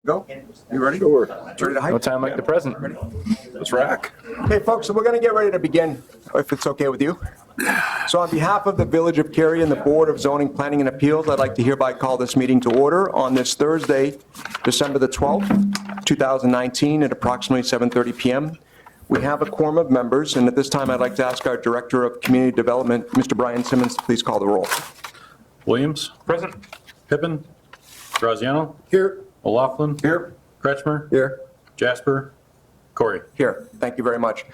Go. You ready? Sure. Ready to hype? No time like the present. Let's rack. Okay, folks, so we're going to get ready to begin, if it's okay with you. So on behalf of the Village of Cary and the Board of Zoning, Planning and Appeals, I'd like to hereby call this meeting to order on this Thursday, December the 12th, 2019, at approximately 7:30 p.m. We have a quorum of members, and at this time, I'd like to ask our Director of Community Development, Mr. Brian Simmons, to please call the roll. Williams. Present. Pippin. Graziano. Here. O'Loughlin. Here. Kretschmer. Here. Jasper. Corey. Here. Thank you very much.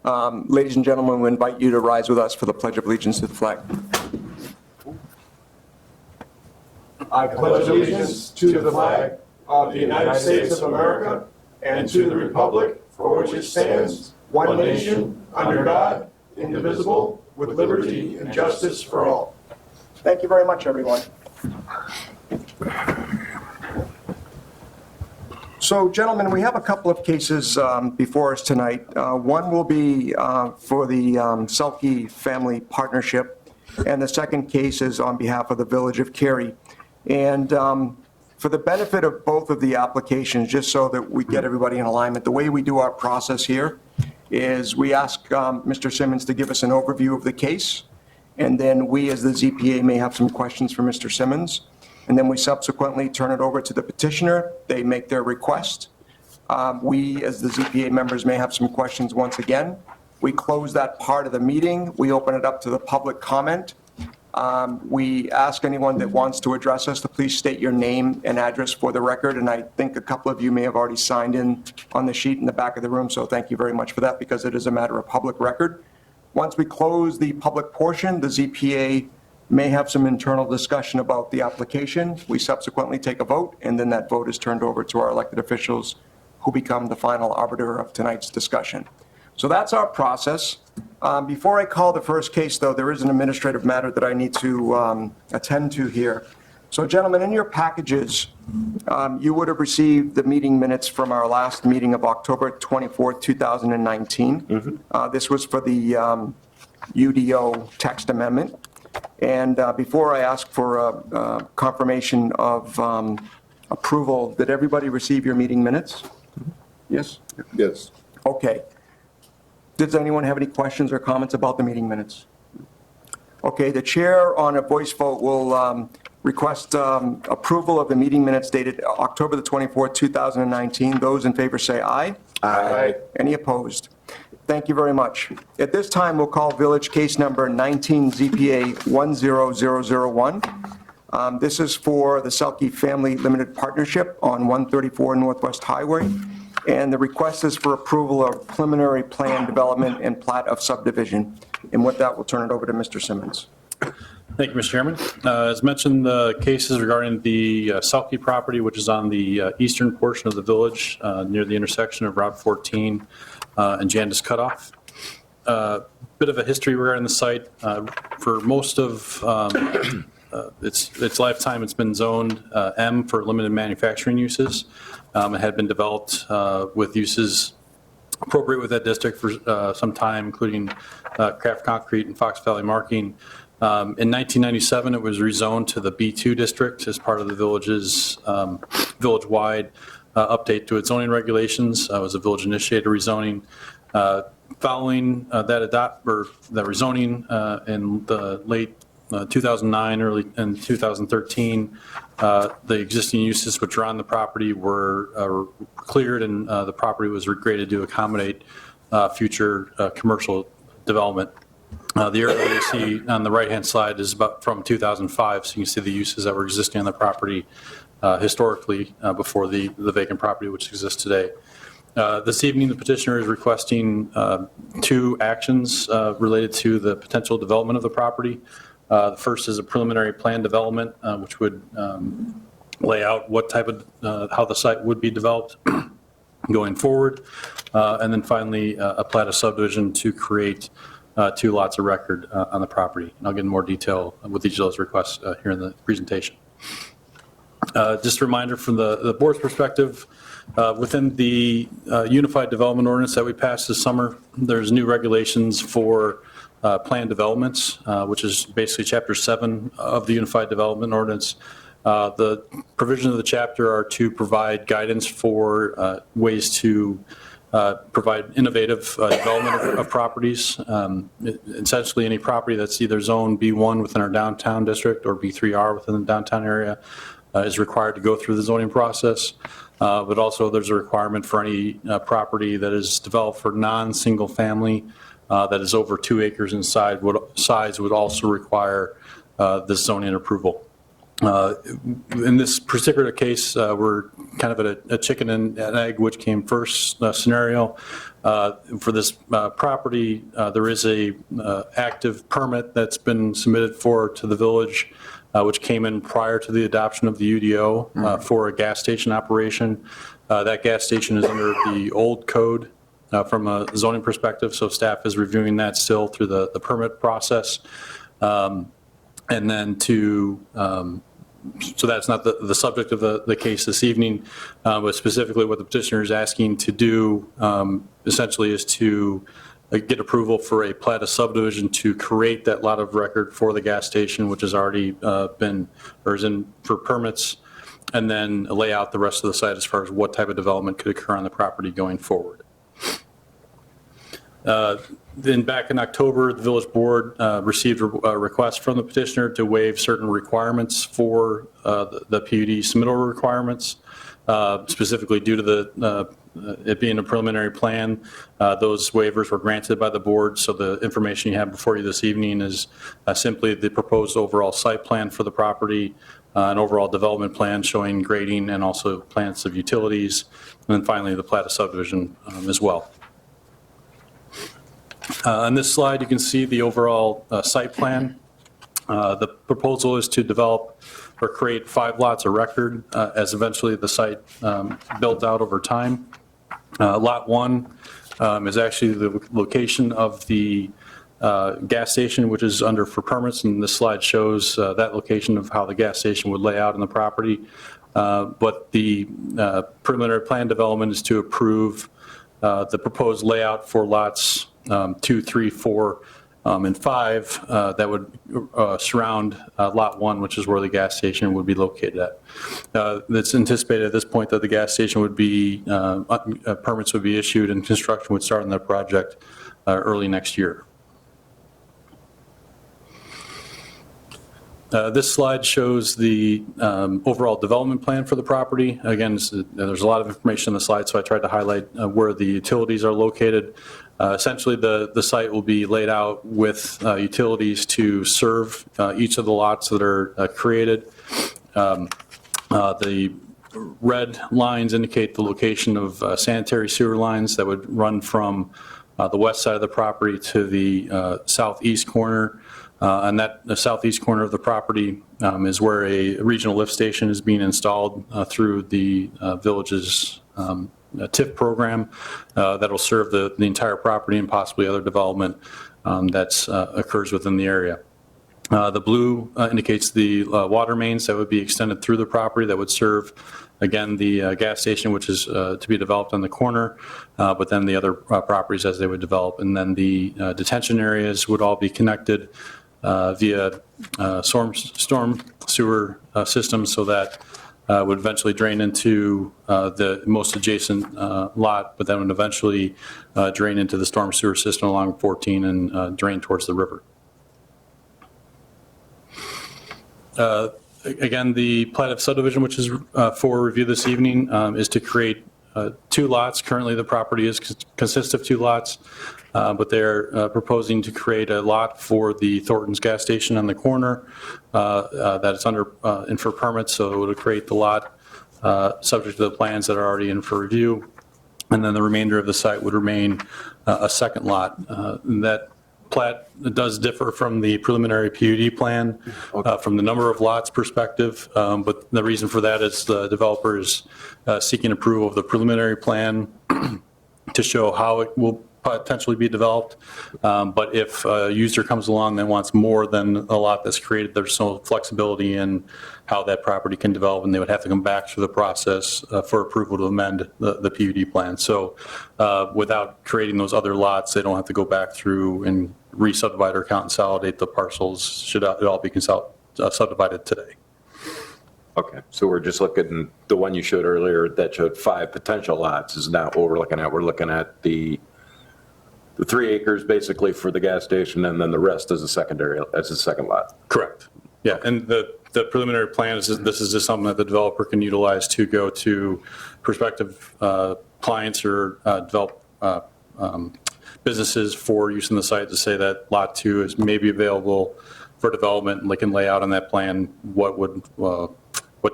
Ladies and gentlemen, we invite you to rise with us for the Pledge of Allegiance to the flag. I pledge allegiance to the flag of the United States of America and to the republic for which it stands, one nation, under God, indivisible, with liberty and justice for all. Thank you very much, everyone. So, gentlemen, we have a couple of cases before us tonight. One will be for the Selke Family Partnership, and the second case is on behalf of the Village of Cary. And for the benefit of both of the applications, just so that we get everybody in alignment, the way we do our process here is we ask Mr. Simmons to give us an overview of the case, and then we as the ZPA may have some questions for Mr. Simmons. And then we subsequently turn it over to the petitioner. They make their request. We, as the ZPA members, may have some questions once again. We close that part of the meeting. We open it up to the public comment. We ask anyone that wants to address us to please state your name and address for the record. And I think a couple of you may have already signed in on the sheet in the back of the room, so thank you very much for that because it is a matter of public record. Once we close the public portion, the ZPA may have some internal discussion about the application. We subsequently take a vote, and then that vote is turned over to our elected officials who become the final arbiter of tonight's discussion. So that's our process. Before I call the first case, though, there is an administrative matter that I need to attend to here. So, gentlemen, in your packages, you would have received the meeting minutes from our last meeting of October 24th, 2019. This was for the UDO text amendment. And before I ask for a confirmation of approval, did everybody receive your meeting minutes? Yes? Yes. Okay. Does anyone have any questions or comments about the meeting minutes? Okay, the chair on a voice vote will request approval of the meeting minutes dated October the 24th, 2019. Those in favor say aye. Aye. Any opposed? Thank you very much. At this time, we'll call village case number 19 ZPA 10001. This is for the Selke Family Limited Partnership on 134 Northwest Highway. And the request is for approval of preliminary plan development and plat of subdivision. And with that, we'll turn it over to Mr. Simmons. Thank you, Mr. Chairman. As mentioned, the case is regarding the Selke property, which is on the eastern portion of the village near the intersection of Route 14 and Jandis Cutoff. Bit of a history regarding the site. For most of its lifetime, it's been zoned M for limited manufacturing uses. It had been developed with uses appropriate with that district for some time, including Craft Concrete and Fox Valley Marking. In 1997, it was rezoned to the B2 district as part of the village's village-wide update to its zoning regulations. It was a village-initiated rezoning. Following that rezoning in the late 2009, early in 2013, the existing uses which are on the property were cleared, and the property was regraded to accommodate future commercial development. The area you see on the right-hand side is about from 2005, so you can see the uses that were existing on the property historically before the vacant property which exists today. This evening, the petitioner is requesting two actions related to the potential development of the property. The first is a preliminary plan development, which would lay out what type of, how the site would be developed going forward. And then finally, a plat of subdivision to create two lots of record on the property. And I'll get in more detail with each of those requests here in the presentation. Just a reminder from the board's perspective, within the Unified Development Ordinance that we passed this summer, there's new regulations for planned developments, which is basically Chapter 7 of the Unified Development Ordinance. The provisions of the chapter are to provide guidance for ways to provide innovative development of properties. Essentially, any property that's either zone B1 within our downtown district or B3R within the downtown area is required to go through the zoning process. But also, there's a requirement for any property that is developed for non-single family that is over 2 acres in size would also require this zoning approval. In this particular case, we're kind of at a chicken and an egg, which came first scenario. For this property, there is a active permit that's been submitted to the village, which came in prior to the adoption of the UDO for a gas station operation. That gas station is under the old code from a zoning perspective, so staff is reviewing that still through the permit process. And then so that's not the subject of the case this evening, but specifically what the petitioner is asking to do essentially is to get approval for a plat of subdivision to create that lot of record for the gas station, which has already been, or is in for permits, and then lay out the rest of the site as far as what type of development could occur on the property going forward. Then back in October, the village board received a request from the petitioner to waive certain requirements for the PUD submittal requirements, specifically due to it being a preliminary plan. Those waivers were granted by the board, so the information you have before you this evening is simply the proposed overall site plan for the property, an overall development plan showing grading and also plans of utilities, and then finally the plat of subdivision as well. On this slide, you can see the overall site plan. The proposal is to develop or create 5 lots of record as eventually the site built out over time. Lot 1 is actually the location of the gas station, which is under for permits, and this slide shows that location of how the gas station would lay out in the property. But the preliminary plan development is to approve the proposed layout for lots 2, 3, 4, and 5 that would surround Lot 1, which is where the gas station would be located at. It's anticipated at this point that the gas station would be, permits would be issued and construction would start on that project early next year. This slide shows the overall development plan for the property. Again, there's a lot of information on the slide, so I tried to highlight where the utilities are located. Essentially, the site will be laid out with utilities to serve each of the lots that are created. The red lines indicate the location of sanitary sewer lines that would run from the west side of the property to the southeast corner. And the southeast corner of the property is where a regional lift station is being installed through the village's TIF program that will serve the entire property and possibly other development that occurs within the area. The blue indicates the water mains that would be extended through the property that would serve, again, the gas station, which is to be developed on the corner, but then the other properties as they would develop. And then the detention areas would all be connected via storm sewer systems, so that would eventually drain into the most adjacent lot, but then would eventually drain into the storm sewer system along 14 and drain towards the river. Again, the plat of subdivision, which is for review this evening, is to create 2 lots. Currently, the property consists of 2 lots, but they're proposing to create a lot for the Thornton's gas station on the corner that is under in for permits, so it would create the lot subject to the plans that are already in for review, and then the remainder of the site would remain a second lot. That plat does differ from the preliminary PUD plan from the number of lots perspective, but the reason for that is the developer is seeking approval of the preliminary plan to show how it will potentially be developed. But if a user comes along that wants more than a lot that's created, there's no flexibility in how that property can develop, and they would have to come back through the process for approval to amend the PUD plan. So without creating those other lots, they don't have to go back through and re-subdivide or consolidate the parcels, should it all be subdivided today. Okay, so we're just looking, the one you showed earlier that showed 5 potential lots is not what we're looking at. We're looking at the 3 acres basically for the gas station, and then the rest as a secondary, as a second lot. Correct. Yeah, and the preliminary plan is, this is just something that the developer can utilize to go to prospective clients or develop businesses for use in the site to say that Lot 2 is maybe available for development, and they can lay out on that plan what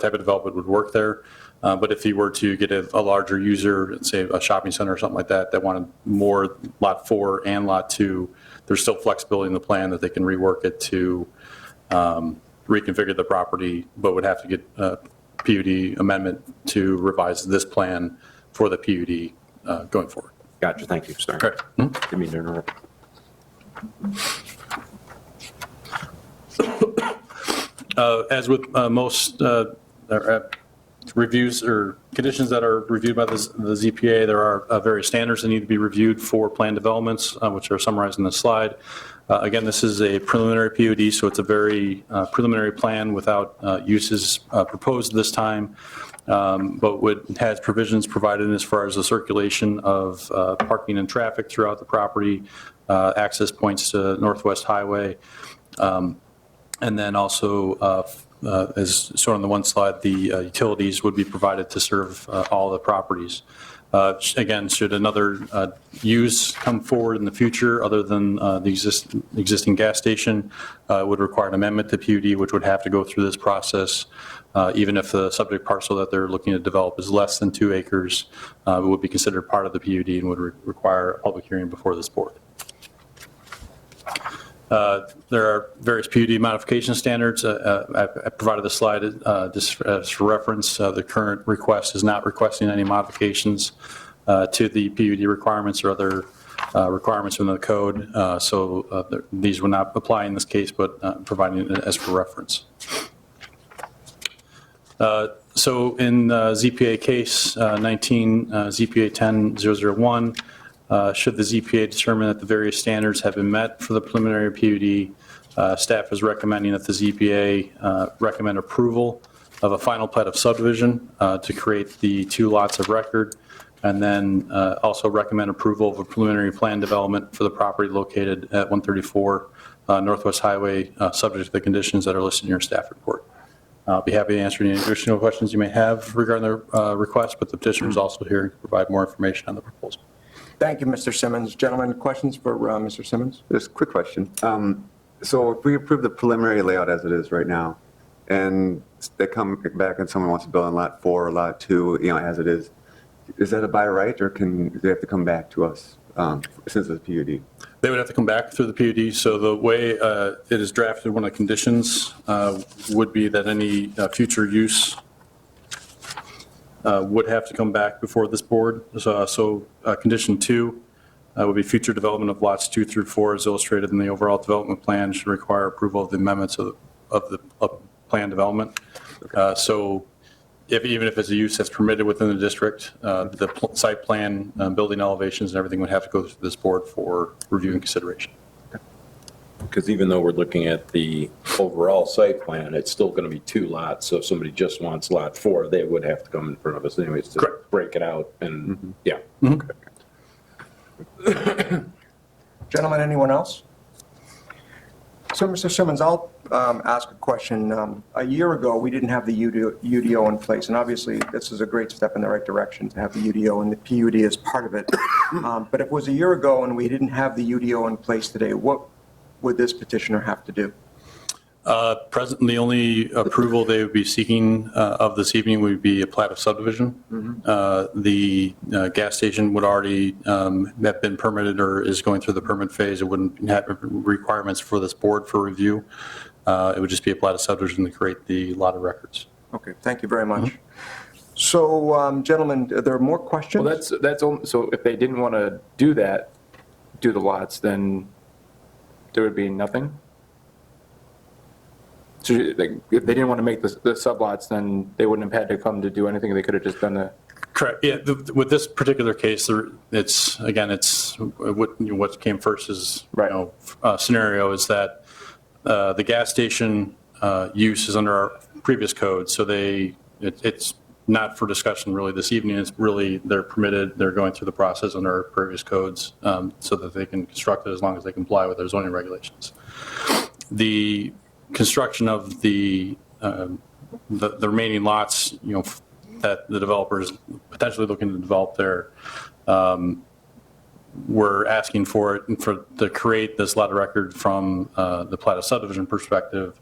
type of development would work there. But if you were to get a larger user, say a shopping center or something like that, that wanted more Lot 4 and Lot 2, there's still flexibility in the plan that they can rework it to reconfigure the property, but would have to get a PUD amendment to revise this plan for the PUD going forward. Gotcha, thank you, sorry. Correct. Didn't mean to interrupt. As with most reviews or conditions that are reviewed by the ZPA, there are various standards that need to be reviewed for plan developments, which are summarized in the slide. Again, this is a preliminary PUD, so it's a very preliminary plan without uses proposed this time, but has provisions provided as far as the circulation of parking and traffic throughout the property, access points to Northwest Highway, and then also, as shown on the one slide, the utilities would be provided to serve all the properties. Again, should another use come forward in the future other than the existing gas station, would require an amendment to PUD, which would have to go through this process. Even if the subject parcel that they're looking to develop is less than 2 acres, it would be considered part of the PUD and would require a public hearing before this board. There are various PUD modification standards. I provided the slide just as for reference. The current request is not requesting any modifications to the PUD requirements or other requirements within the code. So these would not apply in this case, but providing it as for reference. So in ZPA case 19, ZPA 10-001, should the ZPA determine that the various standards have been met for the preliminary PUD, staff is recommending that the ZPA recommend approval of a final plat of subdivision to create the 2 lots of record, and then also recommend approval of a preliminary plan development for the property located at 134 Northwest Highway, subject to the conditions that are listed in your staff report. I'll be happy to answer any additional questions you may have regarding the request, but the petitioner is also here to provide more information on the proposal. Thank you, Mr. Simmons. Gentlemen, questions for Mr. Simmons? Just a quick question. So if we approve the preliminary layout as it is right now, and they come back and someone wants to build on Lot 4 or Lot 2, as it is that a by right, or can they have to come back to us since it's PUD? They would have to come back through the PUD. So the way it is drafted, one of the conditions would be that any future use would have to come back before this board. So condition 2 would be future development of lots 2 through 4 as illustrated in the overall development plan should require approval of the amendments of the plan development. So even if it's a use that's permitted within the district, the site plan, building elevations and everything would have to go through this board for review and consideration. Because even though we're looking at the overall site plan, it's still going to be 2 lots. So if somebody just wants Lot 4, they would have to come in front of us anyways to Correct. break it out. And yeah. Gentlemen, anyone else? So, Mr. Simmons, I'll ask a question. A year ago, we didn't have the UDO in place, and obviously, this is a great step in the right direction to have the UDO, and the PUD is part of it. But if it was a year ago and we didn't have the UDO in place today, what would this petitioner have to do? Presently, the only approval they would be seeking of this evening would be a plat of subdivision. The gas station would already have been permitted or is going through the permit phase. It wouldn't have requirements for this board for review. It would just be a plat of subdivision to create the lot of records. Okay, thank you very much. So, gentlemen, are there more questions? Well, that's only, so if they didn't want to do that, do the lots, then there would be nothing? So like, if they didn't want to make the sublots, then they wouldn't have had to come to do anything. They could have just done the. Correct. Yeah. With this particular case, it's what came first is Right. Scenario is that the gas station use is under our previous code. So it's not for discussion really this evening. It's really, they're permitted, they're going through the process under our previous codes so that they can construct it as long as they comply with their zoning regulations. The construction of the remaining lots, that the developer is potentially looking to develop there, we're asking for it to create this lot of record from the plat of subdivision perspective,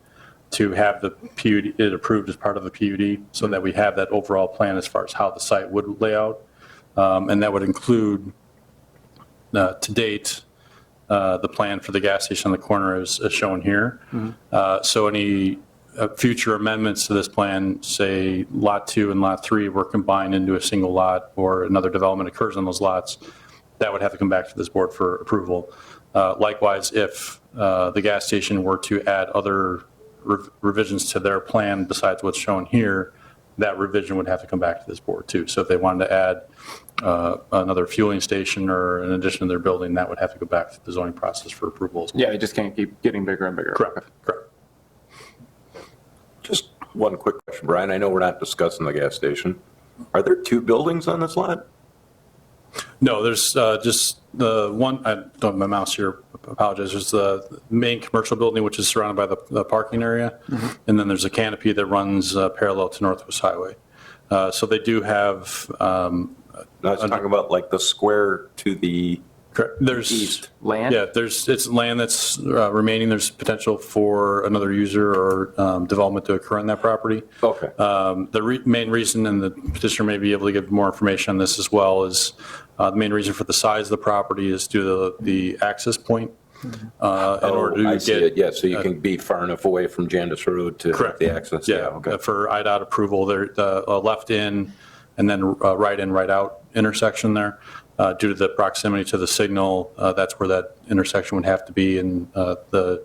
to have the PUD it approved as part of the PUD, so that we have that overall plan as far as how the site would lay out. And that would include, to date, the plan for the gas station on the corner as shown here. So any future amendments to this plan, say Lot 2 and Lot 3 were combined into a single lot, or another development occurs on those lots, that would have to come back to this board for approval. Likewise, if the gas station were to add other revisions to their plan besides what's shown here, that revision would have to come back to this board too. So if they wanted to add another fueling station or an addition to their building, that would have to go back to the zoning process for approval as well. Yeah, it just can't keep getting bigger and bigger. Correct. Just one quick question, Brian. I know we're not discussing the gas station. Are there 2 buildings on this lot? No, there's just the one, I don't have my mouse here, apologize. There's the main commercial building, which is surrounded by the parking area. And then there's a canopy that runs parallel to Northwest Highway. So they do have. No, I was talking about like the square to the There's east. Land? Yeah, it's land that's remaining. There's potential for another user or development to occur on that property. Okay. The main reason, and the petitioner may be able to give more information on this as well, is the main reason for the size of the property is due to the access point. In order to I see get it, yeah, so you can be far enough away from Jandis Road to have Correct. the access. Yeah, Okay. for IDOT approval, there, the left in and then right in, right out intersection there. Due to the proximity to the signal, that's where that intersection would have to be, and the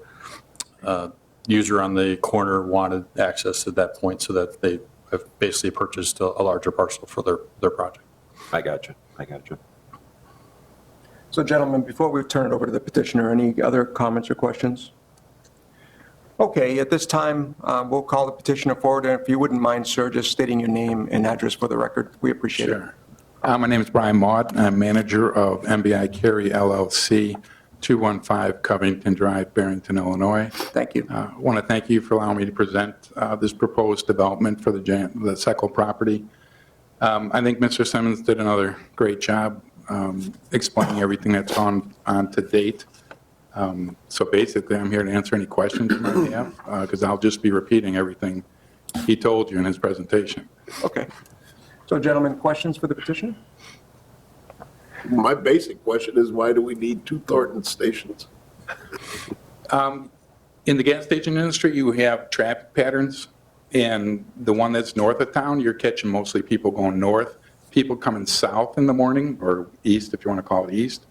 user on the corner wanted access at that point so that they have basically purchased a larger parcel for their project. I got you. So gentlemen, before we turn it over to the petitioner, any other comments or questions? Okay, at this time, we'll call the petitioner forward, and if you wouldn't mind, sir, just stating your name and address for the record, we appreciate it. Sure. My name is Brian Maud. I'm manager of MBI Carey LLC, 215 Covington Drive, Barrington, Illinois. Thank you. I want to thank you for allowing me to present this proposed development for the Seckel property. I think Mr. Simmons did another great job explaining everything that's gone on to date. So basically, I'm here to answer any questions you might have, because I'll just be repeating everything he told you in his presentation. Okay. So gentlemen, questions for the petitioner? My basic question is, why do we need 2 Thornton stations? In the gas station industry, you have traffic patterns, and the one that's north of town, you're catching mostly people going north. People coming south in the morning, or east, if you want to call it east.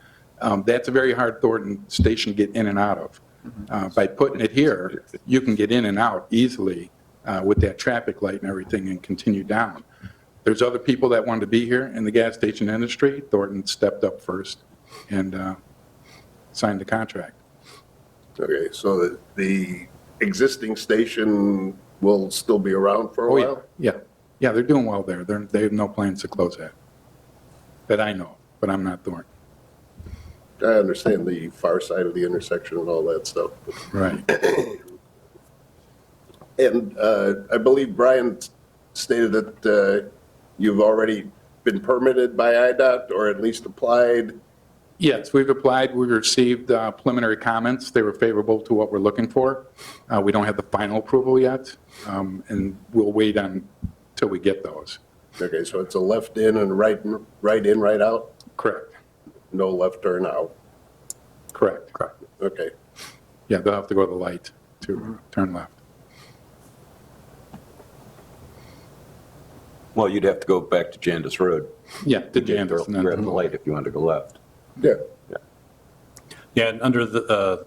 That's a very hard Thornton station to get in and out of. By putting it here, you can get in and out easily with that traffic light and everything and continue down. There's other people that want to be here in the gas station industry. Thornton stepped up first and signed the contract. Okay, so the existing station will still be around for a Oh, while? yeah. Yeah, they're doing well there. They have no plans to close that I know, but I'm not Thornton. I understand the far side of the intersection and all that stuff. Right. And I believe Brian stated that you've already been permitted by IDOT, or at least applied. Yes, we've applied. We received preliminary comments. They were favorable to what we're looking for. We don't have the final approval yet, and we'll wait until we get those. Okay, so it's a left in and right in, right out? Correct. No left turn out? Correct. Okay. Yeah, they'll have to go to the light to turn left. Well, you'd have to go back to Jandis Road. Yeah, to Jandis. and then Grab to the light if you wanted to go left. Yeah. Yeah, and under the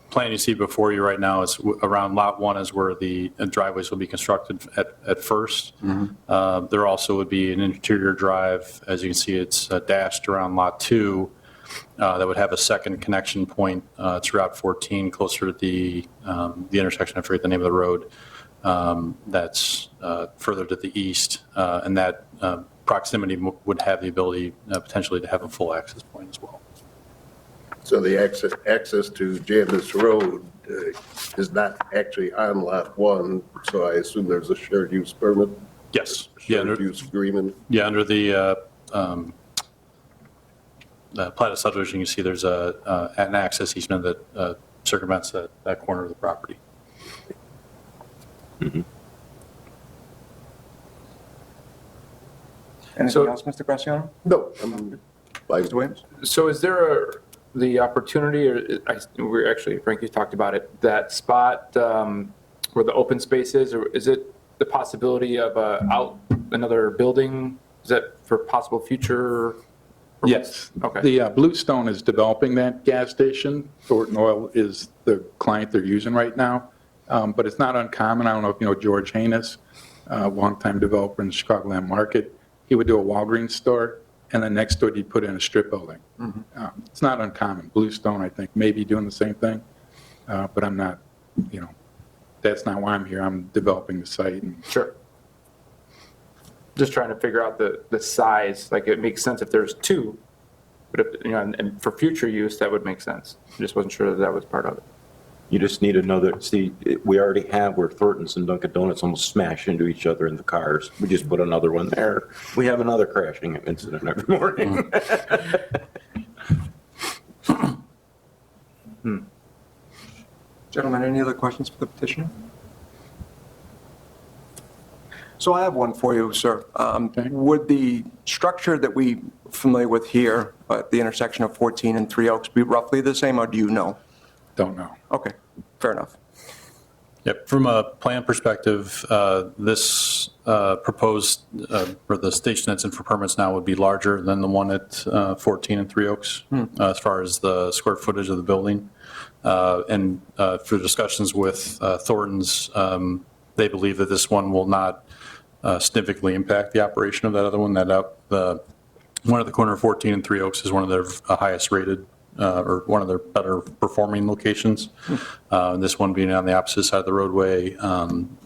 plan you see before you right now is around Lot 1 is where the driveways will be constructed at first. There also would be an interior drive. As you can see, it's dashed around Lot 2 that would have a second connection point to Route 14 closer to the intersection. I forget the name of the road. that's further to the east, and that proximity would have the ability potentially to have a full access point as well. So the access to Jandis Road is not actually on Lot 1, so I assume there's a shared use permit? Yes. Yeah, Shared use agreement? yeah, under the plat of subdivision, you see there's an access easement that circumvents that corner of the property. Anything else, Mr. Graciano? No. Mr. Williams? So is there the opportunity, or we're actually, Frank, you talked about it, that spot where the open space is, or is it the possibility of another building? Is that for possible future? Yes. Okay. The Bluestone is developing that gas station. Thornton Oil is the client they're using right now. But it's not uncommon. I don't know if you know George Haynes, a longtime developer in the Chicagoland market. He would do a Walgreens store, and then next door he'd put in a strip building. It's not uncommon. Bluestone, I think, may be doing the same thing. But I'm not, that's not why I'm here. I'm developing the site. And Sure. Just trying to figure out the size. Like, it makes sense if there's two, but if, and for future use, that would make sense. I just wasn't sure that was part of it. You just need another, see, we already have where Thornton's and Dunkin' Donuts almost smash into each other in the cars. We just put another one there. We have another crashing incident every morning. Gentlemen, any other questions for the petitioner? So I have one for you, sir. Would the structure that we familiar with here at the intersection of 14 and 3 Oaks be roughly the same, or do you know? don't know. Okay, fair enough. Yep, from a plan perspective, this proposed, or the station that's in for permits now would be larger than the one at 14 and 3 Oaks, as far as the square footage of the building. And for discussions with Thornton's, they believe that this one will not significantly impact the operation of that other one. One at the corner of 14 and 3 Oaks is one of their highest rated, or one of their better performing locations. This one being on the opposite side of the roadway,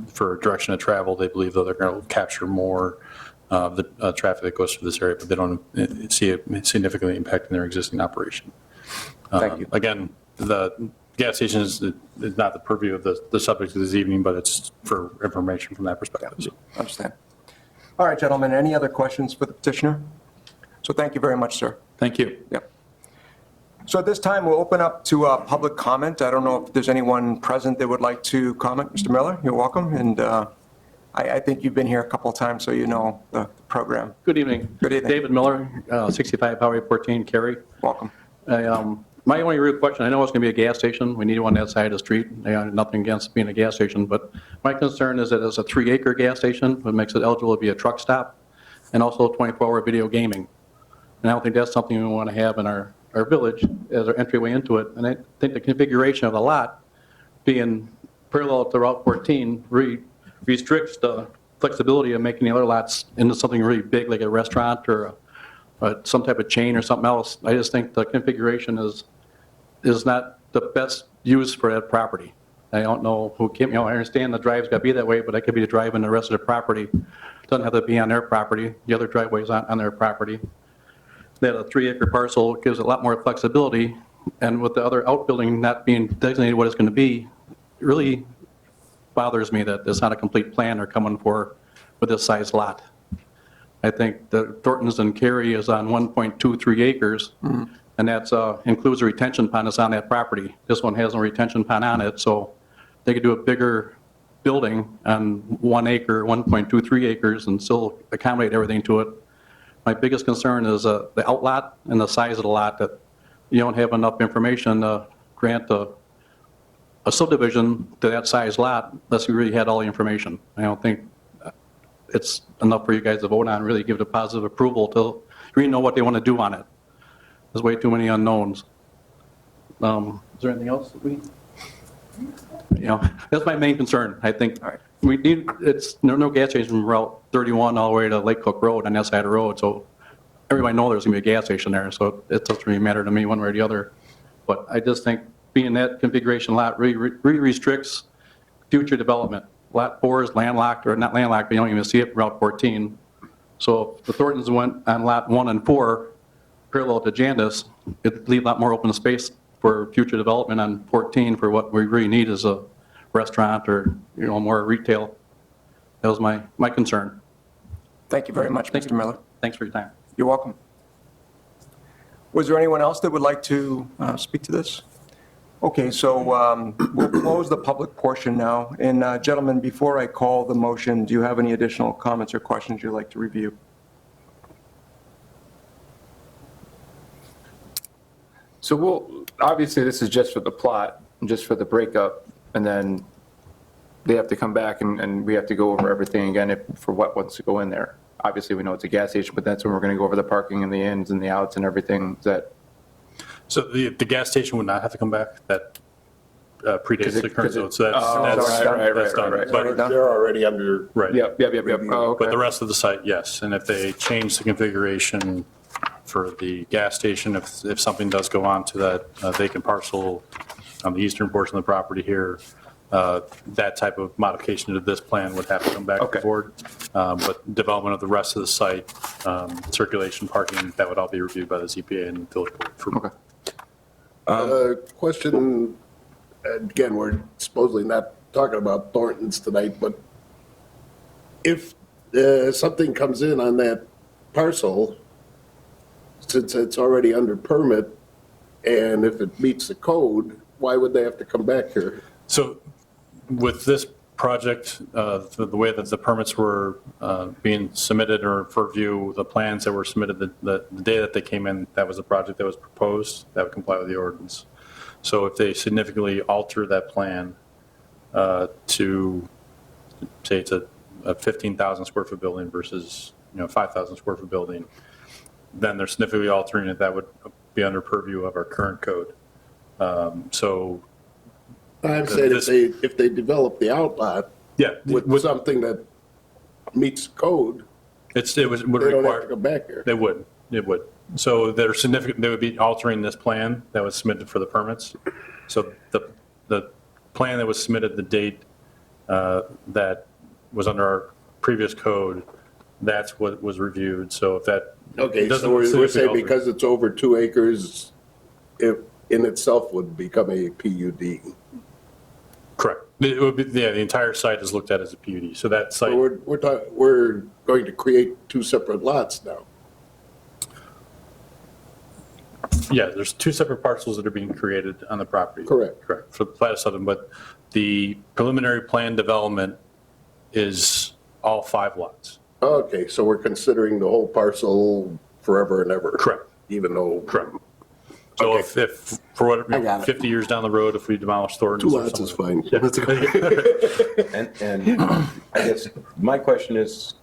for direction of travel, they believe that they're going to capture more of the traffic that goes through this area, but they don't see it significantly impacting their existing operation. Thank you. Again, the gas station is not the purview of the subject of this evening, but it's for information from that perspective. Understand. All right, gentlemen, any other questions for the petitioner? So thank you very much, sir. Thank you. Yep. So at this time, we'll open up to public comment. I don't know if there's anyone present that would like to comment. Mr. Miller, you're welcome. And I think you've been here a couple of times, so you know the program. Good evening. Good evening. David Miller, 65 Highway 14, Cary. Welcome. My only real question, I know it's going to be a gas station. We need one on that side of the street. I have nothing against being a gas station, but my concern is that it's a 3-acre gas station, which makes it eligible to be a truck stop, and also 24-hour video gaming. And I don't think that's something we want to have in our village as our entryway into it. And I think the configuration of the lot being parallel to Route 14 restricts the flexibility of making the other lots into something really big, like a restaurant or some type of chain or something else. I just think the configuration is not the best use for that property. I don't know who came, I understand the drive's got to be that way, but that could be the drive in the rest of the property. It doesn't have to be on their property. The other driveway's on their property. That a 3-acre parcel gives a lot more flexibility, and with the other outbuilding not being designated what it's going to be, it really bothers me that there's not a complete plan they're coming for with this size lot. I think the Thornton's and Cary is on 1.23 acres, and that includes a retention pond that's on that property. This one has no retention pond on it, so they could do a bigger building on 1 acre, 1.23 acres, and still accommodate everything to it. My biggest concern is the outlot and the size of the lot, that you don't have enough information to grant a subdivision to that size lot unless you really had all the information. I don't think it's enough for you guys to vote on, really give it a positive approval till you really know what they want to do on it. There's way too many unknowns. Is there anything else that we, that's my main concern. I think we need, no gas station from Route 31 all the way to Lake Cook Road on that side of the road, so everybody knows there's going to be a gas station there, so it doesn't really matter to me one way or the other. But I just think being that configuration lot really restricts future development. Lot 4 is landlocked, or not landlocked, but you don't even see it from Route 14. So if the Thorntons went on Lot 1 and 4, parallel to Jandis, it'd leave a lot more open space for future development on 14 for what we really need is a restaurant or, more retail. That was my concern. Thank you very much, Mr. Miller. Thanks for your time. You're welcome. Was there anyone else that would like to speak to this? Okay, so we'll close the public portion now. And gentlemen, before I call the motion, do you have any additional comments or questions you'd like to review? So obviously this is just for the plot, just for the breakup, and then they have to come back and we have to go over everything again for what wants to go in there. Obviously, we know it's a gas station, but that's when we're going to go over the parking and the ins and the outs and everything that. So the gas station would not have to come back? That predates the current zone, so that's done. right. Already But- done? They're already under. Right. Yep. Oh, But the okay. rest of the site, yes. And if they change the configuration for the gas station, if something does go on to that vacant parcel on the eastern portion of the property here, that type of modification to this plan would have to come back to the Okay. board. But development of the rest of the site, circulation, parking, that would all be reviewed by the ZPA and village board. for- Okay. Question, again, we're supposedly not talking about Thornton's tonight, but if something comes in on that parcel, since it's already under permit, and if it meets the code, why would they have to come back here? So with this project, the way that the permits were being submitted or for review, the plans that were submitted, the day that they came in, that was the project that was proposed, that would comply with the ordinance. So if they significantly alter that plan to, say it's a 15,000 square foot building versus, 5,000 square foot building, then they're significantly altering it, that would be under purview of our current code. So, I'm saying This- if they develop the outlot yeah, with something that meets code, would they don't have to require. come back here. They would. So they're significant, they would be altering this plan that was submitted for the permits. So the plan that was submitted, the date that was under our previous code, that's what was reviewed. So if that. Okay, doesn't so we're significantly saying alter- because it's over 2 acres, it in itself would become a PUD. Correct. It would be, the entire site is looked at as a PUD. So that site. So we're going to create 2 separate lots now. Yeah, there's 2 separate parcels that are being created on the property. Correct. Correct, for the plat of Southern, but the preliminary plan development is all 5 lots. Okay, so we're considering the whole parcel forever and ever. Correct. Even though. Correct. So Okay. if for I whatever, got it. 50 years down the road, if we demolish 2 Thornton's. or lots is something- fine. Let's go. And I guess my question is,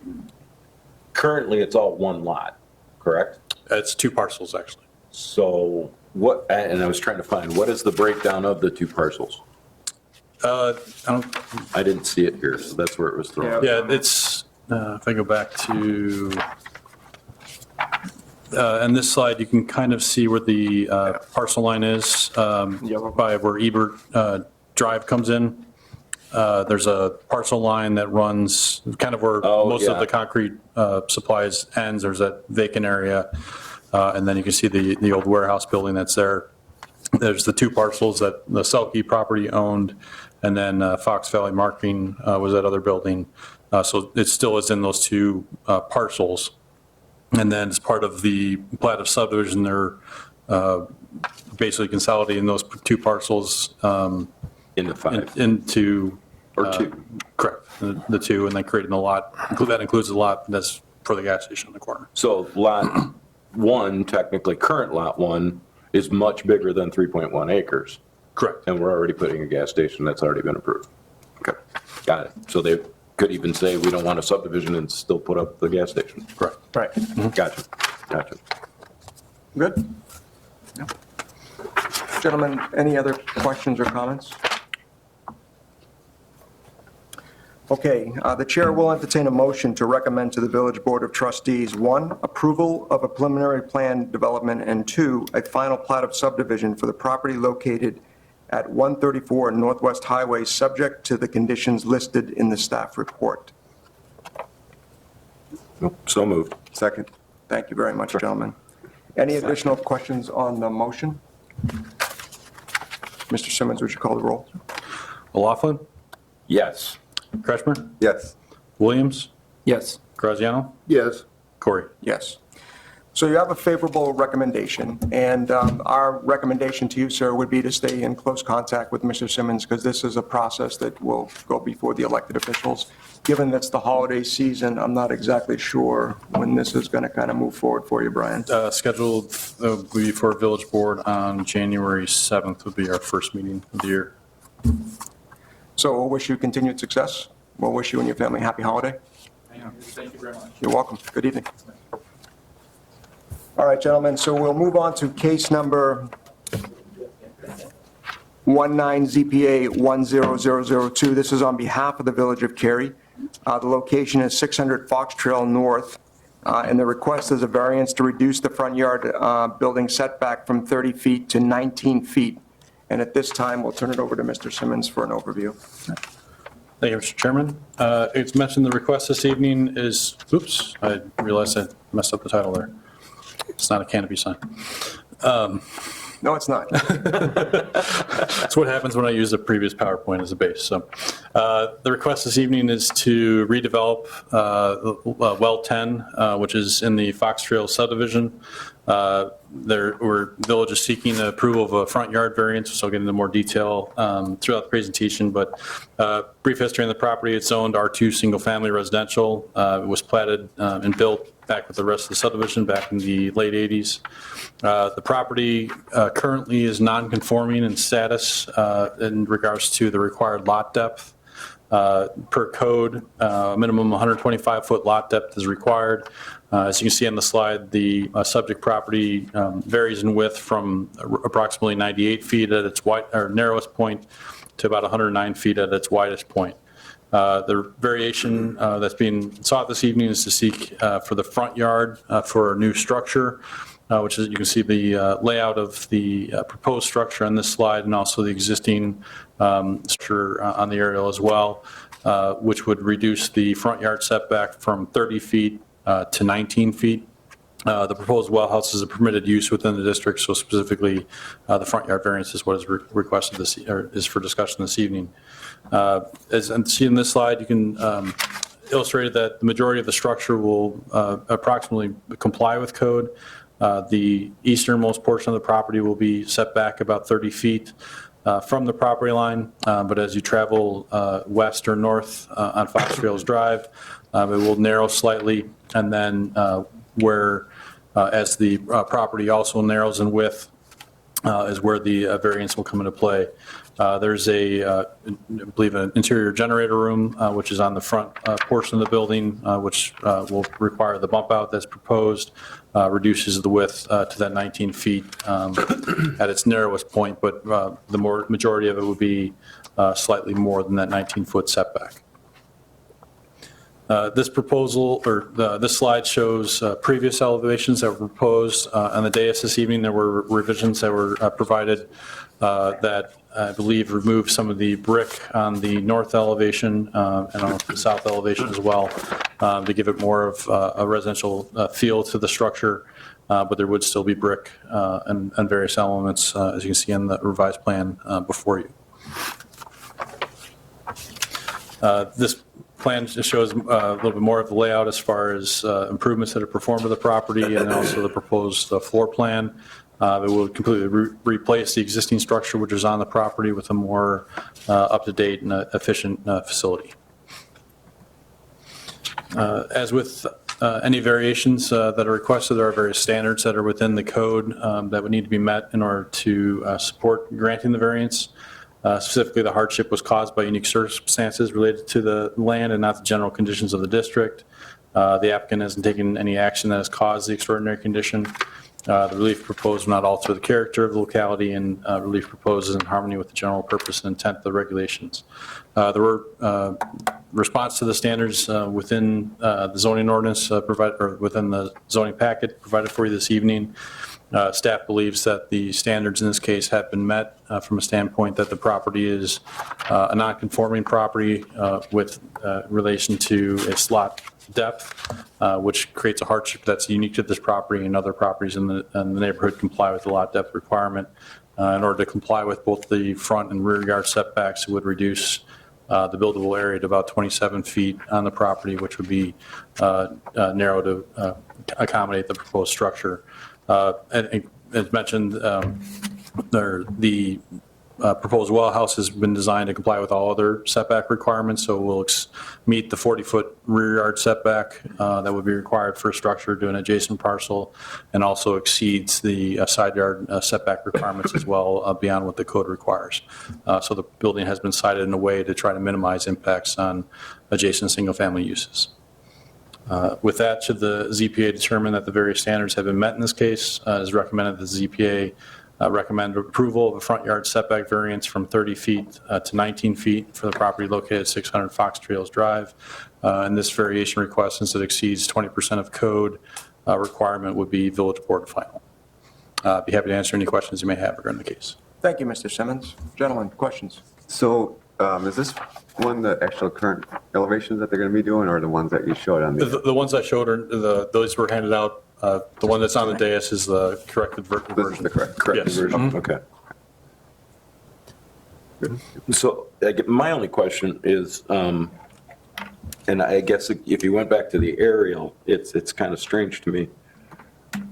currently it's all one lot, correct? It's 2 parcels, actually. So what, and I was trying to find, what is the breakdown of the 2 parcels? I don't, I didn't see it here, so that's where it was thrown. yeah, it's, if I go back to, on this slide, you can kind of see where the parcel line is by where Ebert Drive comes in. There's a parcel line that runs kind of where Oh, most of yeah. the concrete supplies ends. There's that vacant area. And then you can see the old warehouse building that's there. There's the 2 parcels that the Selke property owned, and then Fox Valley Marketing was that other building. So it still is in those 2 parcels. And then as part of the plat of subdivision, they're basically consolidating those 2 parcels Into 5, into. or 2. Correct, the 2, and then creating the lot. That includes the lot that's for the gas station in the corner. So lot 1, technically current lot 1, is much bigger than 3.1 acres. Correct. And we're already putting a gas station that's already been approved. Okay, got it. So they could even say, we don't want a subdivision and still put up the gas station. Correct. Right. Gotcha. Good? Gentlemen, any other questions or comments? Okay, the chair will entertain a motion to recommend to the Village Board of Trustees, 1, approval of a preliminary plan development, and 2, a final plat of subdivision for the property located at 134 Northwest Highway, subject to the conditions listed in the staff report. So moved. Second. Thank you very much, gentlemen. Any additional questions on the motion? Mr. Simmons, would you call the roll? O'Laughlin, Yes. Kretschmer, Yes. Williams, Yes. Graziano, Yes. Corey. Yes. So you have a favorable recommendation, and our recommendation to you, sir, would be to stay in close contact with Mr. Simmons, because this is a process that will go before the elected officials. Given that's the holiday season, I'm not exactly sure when this is going to kind of move forward for you, Brian. Scheduled before Village Board on January 7th would be our first meeting of the year. So we'll wish you continued success. We'll wish you and your family a happy holiday. Thank you very much. You're welcome. Good evening. All right, gentlemen, so we'll move on to case number 19-ZPA-10002. This is on behalf of the Village of Cary. The location is 600 Fox Trail North, and the request is a variance to reduce the front yard building setback from 30 feet to 19 feet. And at this time, we'll turn it over to Mr. Simmons for an overview. Thank you, Mr. Chairman. It's mentioned the request this evening is, oops, I realized I messed up the title there. It's not a canopy sign. No, it's not. That's what happens when I use the previous PowerPoint as a base. So the request this evening is to redevelop Well 10, which is in the Fox Trail subdivision. Village is seeking approval of a front yard variance, so I'll get into more detail throughout the presentation, but brief history on the property. It's zoned R2 single family residential. It was platted and built back with the rest of the subdivision back in the late 80s. The property currently is non-conforming in status in regards to the required lot depth. Per code, minimum 125-foot lot depth is required. As you can see on the slide, the subject property varies in width from approximately 98 feet at its narrowest point to about 109 feet at its widest point. The variation that's being sought this evening is to seek for the front yard for a new structure, which is, you can see the layout of the proposed structure on this slide, and also the existing structure on the aerial as well, which would reduce the front yard setback from 30 feet to 19 feet. The proposed well house is a permitted use within the district, so specifically the front yard variance is what is requested or is for discussion this evening. As you see in this slide, you can illustrate that the majority of the structure will approximately comply with code. The easternmost portion of the property will be set back about 30 feet from the property line, but as you travel west or north on Fox Trails Drive, it will narrow slightly, and then as the property also narrows in width is where the variance will come into play. There's I believe, an interior generator room, which is on the front portion of the building, which will require the bump out that's proposed, reduces the width to that 19 feet at its narrowest point, but the majority of it would be slightly more than that 19-foot setback. This proposal, or this slide shows previous elevations that were proposed. On the dais this evening, there were revisions that were provided that I believe removed some of the brick on the north elevation and on the south elevation as well to give it more of a residential feel to the structure, but there would still be brick and various elements, as you can see in the revised plan before you. This plan just shows a little bit more of the layout as far as improvements that are performed to the property, and then also the proposed floor plan. It will completely replace the existing structure which is on the property with a more up-to-date and efficient facility. As with any variations that are requested, there are various standards that are within the code that would need to be met in order to support granting the variance. Specifically, the hardship was caused by unique circumstances related to the land and not the general conditions of the district. The applicant hasn't taken any action that has caused the extraordinary condition. The relief proposed will not alter the character of the locality, and relief proposed is in harmony with the general purpose and intent of the regulations. There were response to the standards within the zoning ordinance provided, or within the zoning packet provided for you this evening. Staff believes that the standards in this case have been met from a standpoint that the property is a non-conforming property with relation to its lot depth, which creates a hardship that's unique to this property, and other properties in the neighborhood comply with the lot depth requirement. In order to comply with both the front and rear yard setbacks, it would reduce the buildable area to about 27 feet on the property, which would be narrow to accommodate the proposed structure. And as mentioned, the proposed well house has been designed to comply with all other setback requirements, so we'll meet the 40-foot rear yard setback that would be required for a structure to an adjacent parcel, and also exceeds the side yard setback requirements as well beyond what the code requires. So the building has been sited in a way to try to minimize impacts on adjacent single-family uses. With that, should the ZPA determine that the various standards have been met in this case, it is recommended that the ZPA recommend approval of a front yard setback variance from 30 feet to 19 feet for the property located at 600 Fox Trails Drive. And this variation request, since it exceeds 20% of code requirement, would be village board final. Be happy to answer any questions you may have regarding the case. Thank you, Mr. Simmons. Gentlemen, questions? So is this one the actual current elevations that they're going to be doing, or the ones that you showed on the? The ones I showed, those were handed out. The one that's on the dais is the corrected This is version. the correct Yes. version? Okay. So my only question is, and I guess if you went back to the aerial, it's kind of strange to me.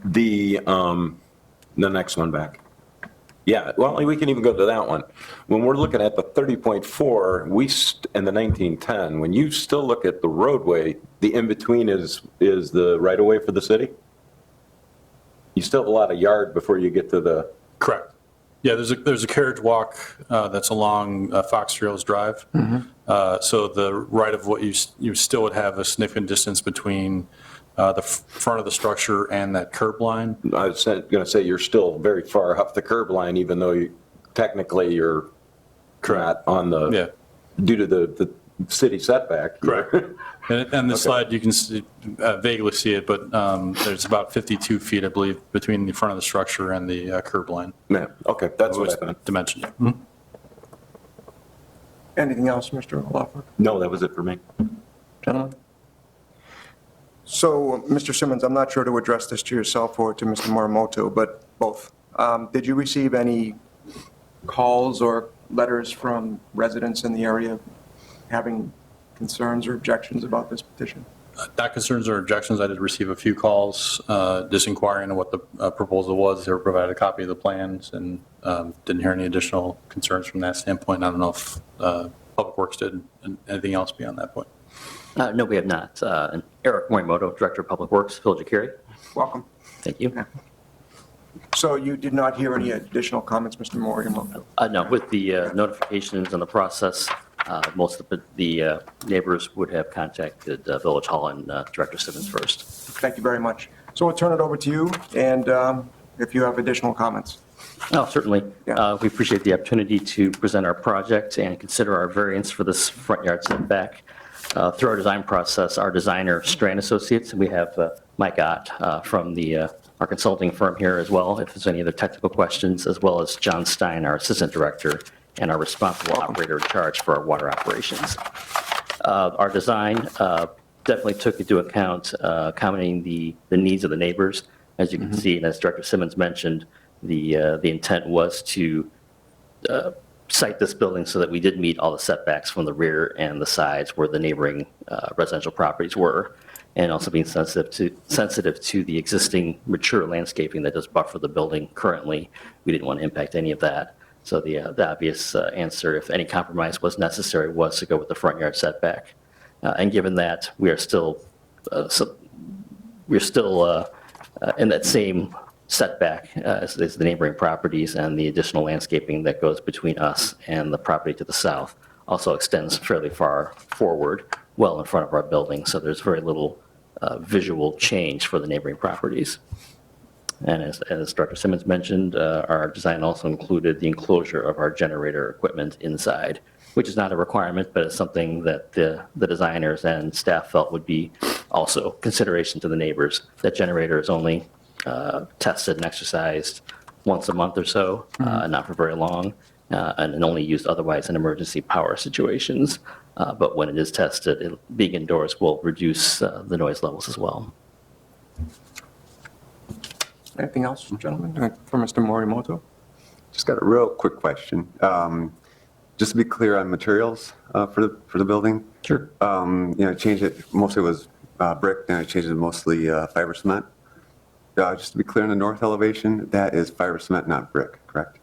The next one back. Yeah, well, we can even go to that one. When we're looking at the 30.4, and the 1910, when you still look at the roadway, the in-between is the right-of-way for the city? You still have a lot of yard before you get to the... Correct. Yeah, there's a carriage walk that's along Fox Trails Drive. So the right of what you still would have a significant distance between the front of the structure and that curb line. I was going to say, you're still very far off the curb line, even though technically you're not on the... Yeah. Due to the city setback. Correct. And this slide, you can vaguely see it, but there's about 52 feet, I believe, between the front of the structure and the curb line. Yeah, okay, that's what I thought. Dimension. Anything else, Mr. O'Loughlin? No, that was it for me. Gentlemen? So, Mr. Simmons, I'm not sure to address this to yourself or to Mr. Morimoto, but both. Did you receive any calls or letters from residents in the area having concerns or objections about this petition? Not concerns or objections. I did receive a few calls just inquiring on what the proposal was. They were provided a copy of the plans and didn't hear any additional concerns from that standpoint. I don't know if Public Works did anything else beyond that point. No, we have not. And Eric Morimoto, Director of Public Works, Village of Cary. Welcome. Thank you. So you did not hear any additional comments, Mr. Morimoto? No, with the notifications and the process, most of the neighbors would have contacted Village Hall and Director Simmons first. Thank you very much. So we'll turn it over to you, and if you have additional comments. Oh, certainly. Yeah. We appreciate the opportunity to present our project and consider our variance for this front yard setback. Through our design process, our designer, Strand Associates, we have Mike Ott from our consulting firm here as well, if there's any other technical questions, as well as John Stein, our Assistant Director, and our responsible operator in charge for our water operations. Our design definitely took into account accommodating the needs of the neighbors. As you can see, and as Director Simmons mentioned, the intent was to site this building so that we did meet all the setbacks from the rear and the sides where the neighboring residential properties were, and also being sensitive to the existing mature landscaping that does buffer the building currently. We didn't want to impact any of that. So the obvious answer, if any compromise was necessary, was to go with the front yard setback. And given that we are still in that same setback as the neighboring properties, and the additional landscaping that goes between us and the property to the south also extends fairly far forward, well in front of our building. So there's very little visual change for the neighboring properties. And as Director Simmons mentioned, our design also included the enclosure of our generator equipment inside, which is not a requirement, but it's something that the designers and staff felt would be also consideration to the neighbors. That generator is only tested and exercised once a month or so, not for very long, and only used otherwise in emergency power situations. But when it is tested, being indoors will reduce the noise levels as well. Anything else, gentlemen, for Mr. Morimoto? Just got a real quick question. Just to be clear on materials for the building. Sure. Change it, mostly was brick, then I changed it to mostly fiber cement. Just to be clear on the north elevation, that is fiber cement, not brick, correct?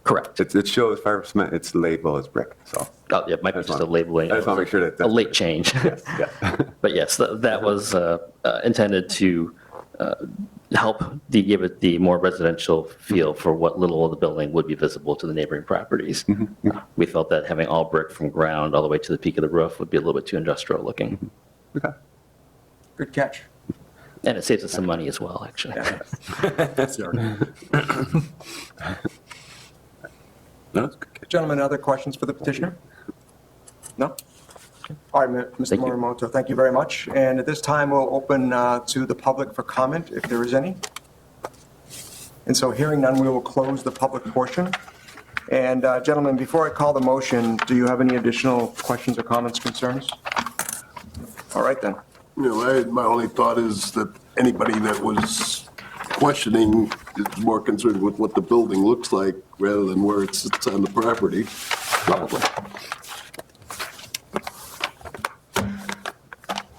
Correct. It shows fiber cement, its label is brick, so. Oh, yeah, it might be just a labeling. I just want to make sure that. A that's late correct. change. Yeah. But yes, that was intended to help give it the more residential feel for what little of the building would be visible to the neighboring properties. We felt that having all brick from ground all the way to the peak of the roof would be a little bit too industrial looking. Okay. Good catch. And it saves us some money as well, actually. No, it's good. Gentlemen, other questions for the petitioner? No? All right, Mr. Thank you. Morimoto, thank you very much. And at this time, we'll open to the public for comment, if there is any. And so hearing none, we will close the public portion. And gentlemen, before I call the motion, do you have any additional questions or comments, concerns? All right, then. My only thought is that anybody that was questioning is more concerned with what the building looks like rather than where it sits on the property, probably.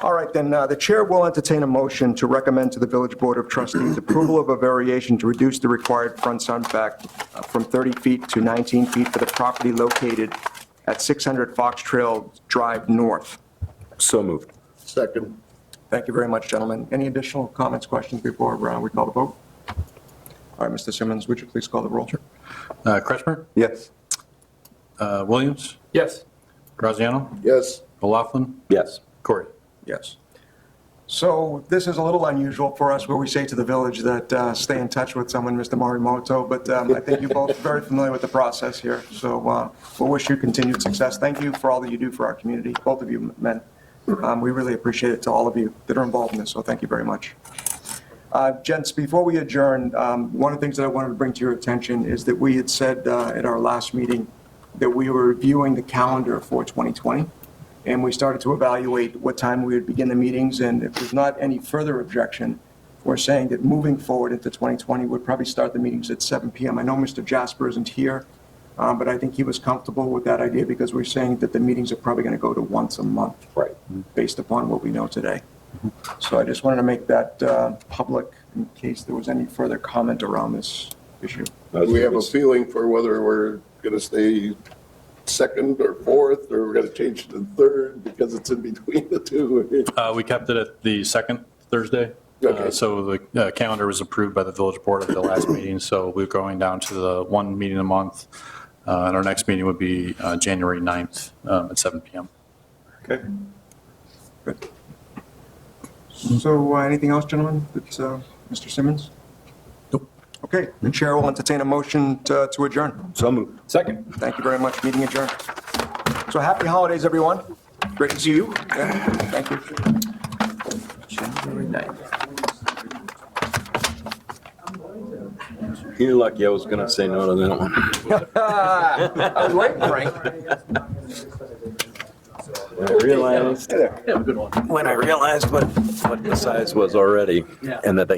All right, then, the chair will entertain a motion to recommend to the Village Board of Trustees approval of a variation to reduce the required front setback from 30 feet to 19 feet for the property located at 600 Fox Trail Drive North. So moved. Second. Thank you very much, gentlemen. Any additional comments, questions before we call the vote? All right, Mr. Simmons, would you please call the roll? Kretschmer, Yes. Williams, Yes. Graziano, Yes. O'Laughlin, Yes. Corey. Yes. So this is a little unusual for us where we say to the village that stay in touch with someone, Mr. Morimoto, but I think you're both very familiar with the process here. So we'll wish you continued success. Thank you for all that you do for our community, both of you men. We really appreciate it to all of you that are involved in this, so thank you very much. Gents, before we adjourn, one of the things that I wanted to bring to your attention is that we had said at our last meeting that we were reviewing the calendar for 2020, and we started to evaluate what time we would begin the meetings, and if there's not any further objection, we're saying that moving forward into 2020, we'd probably start the meetings at 7 p.m. I know Mr. Jasper isn't here, but I think he was comfortable with that idea because we're saying that the meetings are probably going to go to once a month. Right. Based upon what we know today. So I just wanted to make that public in case there was any further comment around this issue. Do we have a feeling for whether we're going to stay second or fourth, or we're going to change to third because it's in between the two? We kept it at the second Thursday. Okay. So the calendar was approved by the village board at the last meeting, so we're going down to the one meeting a month. And our next meeting would be January 9th at 7 p.m. Okay. Good. So anything else, gentlemen? Mr. Simmons? Nope. Okay, the chair will entertain a motion to adjourn. So moved. Second. Thank you very much. Meeting adjourned. So happy holidays, everyone. Great to see you. Yeah, thank you. January 9th. You're lucky I was going to say no to that one. I was waiting, Frank. When I realized what the size was already and that they